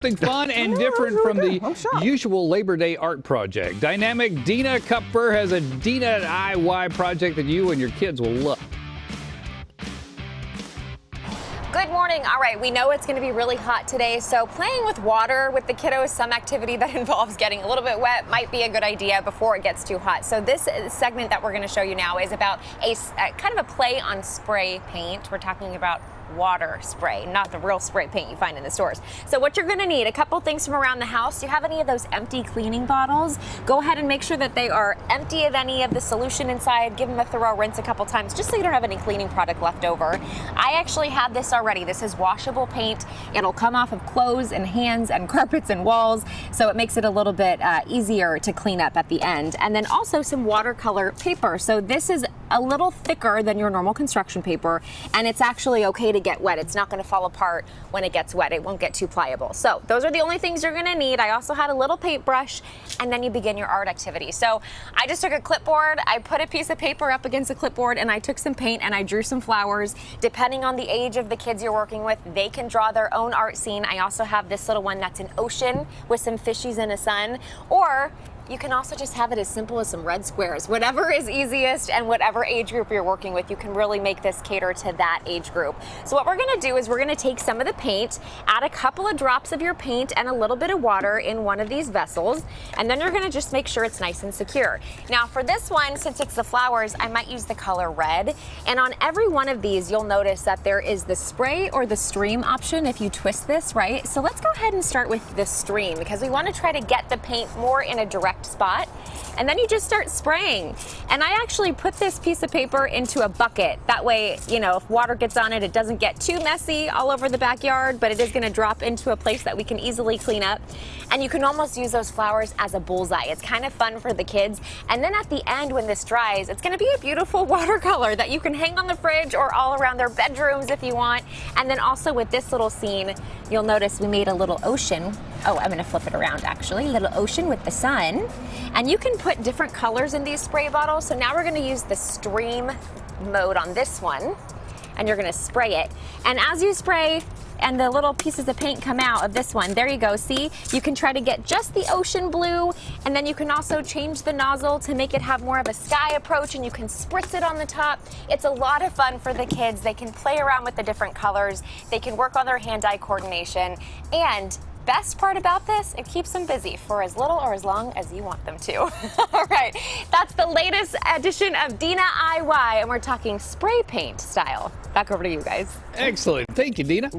Something fun and different from the usual Labor Day art project. Dynamic Dina Kupfer has a Dina-I-Y project that you and your kids will love. Good morning. All right, we know it's going to be really hot today, so playing with water with the kiddos, some activity that involves getting a little bit wet might be a good idea before it gets too hot. So this segment that we're going to show you now is about a kind of a play on spray paint. We're talking about water spray, not the real spray paint you find in the stores. So what you're going to need, a couple things from around the house. Do you have any of those empty cleaning bottles? Go ahead and make sure that they are empty of any of the solution inside. Give them a thorough rinse a couple times just so you don't have any cleaning product left over. I actually have this already. This is washable paint. It'll come off of clothes and hands and carpets and walls, so it makes it a little bit easier to clean up at the end. And then also some watercolor paper. So this is a little thicker than your normal construction paper, and it's actually okay to get wet. It's not going to fall apart when it gets wet. It won't get too pliable. So those are the only things you're going to need. I also had a little paintbrush, and then you begin your art activity. So I just took a clipboard, I put a piece of paper up against the clipboard, and I took some paint and I drew some flowers. Depending on the age of the kids you're working with, they can draw their own art scene. I also have this little one that's an ocean with some fishies in a sun, or you can also just have it as simple as some red squares. Whatever is easiest and whatever age group you're working with, you can really make this cater to that age group. So what we're gonna do is we're gonna take some of the paint, add a couple of drops of your paint and a little bit of water in one of these vessels, and then you're gonna just make sure it's nice and secure. Now for this one, since it's the flowers, I might use the color red. And on every one of these, you'll notice that there is the spray or the stream option if you twist this, right? So let's go ahead and start with the stream because we wanna try to get the paint more in a direct spot, and then you just start spraying. And I actually put this piece of paper into a bucket. That way, you know, if water gets on it, it doesn't get too messy all over the backyard, but it is gonna drop into a place that we can easily clean up. And you can almost use those flowers as a bullseye. It's kind of fun for the kids. And then at the end, when this dries, it's gonna be a beautiful watercolor that you can hang on the fridge or all around their bedrooms if you want. And then also with this little scene, you'll notice we made a little ocean. Oh, I'm gonna flip it around actually. Little ocean with the sun. And you can put different colors in these spray bottles. So now we're gonna use the stream mode on this one, and you're gonna spray it. And as you spray and the little pieces of paint come out of this one, there you go, see? You can try to get just the ocean blue, and then you can also change the nozzle to make it have more of a sky approach, and you can spritz it on the top. It's a lot of fun for the kids. They can play around with the different colors. They can work on their hand-eye coordination, and best part about this, it keeps them busy for as little or as long as you want them to. All right, that's the latest edition of Dina-I-Y, and we're talking spray paint style. Back over to you guys. Excellent. Thank you, Dina.